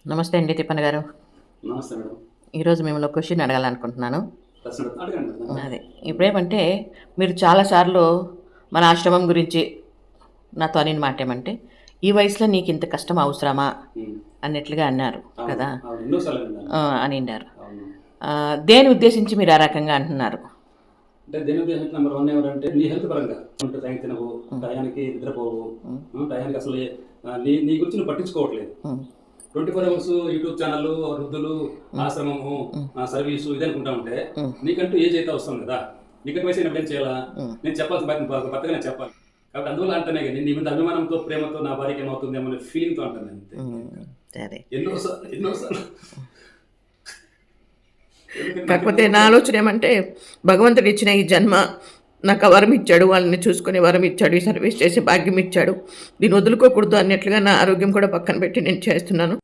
నమస్తే అండి తిప్పన్న గారు. నమస్తే మేడం. ఈరోజు మిమ్మల్ని ఒక క్వశ్చన్ అడగాలనుకుంటున్నాను. అడగండి మేడం. అదే ఇప్పుడేమంటే మీరు చాలాసార్లు మన ఆశ్రమం గురించి నాతో అనిన మాట ఏమంటే, "ఈ వయసులో నీకు ఇంత కష్టం అవసరమా?" ఉమ్. అన్నట్లుగా అన్నారు అవును, కదా. అవును, ఎన్నోసార్లు విన్నాను. అనిన్నారు. అవును. దేని ఉద్దేశించి మీరు ఆ రకంగా అంటున్నారు? అంటే దేని ఉద్దేశం నెంబర్ వన్ ఎవరంటే నీ హెల్త్ పరంగా ఉంటే టైం తినవు, టయానికి నిద్రపోవు, టయానికి అసలు నీ నీ గురించి నువ్వు పట్టించుకోవట్లేదు. 24 hours యూట్యూబ్ ఛానల్, వృద్ధులు, ఆశ్రమము, సర్వీసు ఇది అనుకుంటా ఉంటే నీకంటూ ఏజ్ అయితే వస్తుంది కదా. నీకు వయసు అయినప్పుడు ఏం చేయాలా? నేను చెప్పాల్సిన భర్తగా నేను చెప్పాలి. కాబట్టి అందువల్ల అంటేనే కానీ నీ మీద అభిమానంతో, ప్రేమతో నా భార్యకి ఏమవుతుందేమో అనే ఫీలింగ్తో అంటాను అంతే. సరే. ఎన్నోసార్లు కాకపోతే నా ఆలోచన ఏమంటే, భగవంతుడు ఇచ్చిన ఈ జన్మ నాకు ఆ వరం ఇచ్చాడు, వాళ్ళని చూసుకునే వరం ఇచ్చాడు, ఈ సర్వీస్ చేసే భాగ్యం ఇచ్చాడు, దీన్ని వదులుకోకూడదు అన్నట్లుగా నా ఆరోగ్యం కూడా పక్కన పెట్టి నేను చేస్తున్నాను.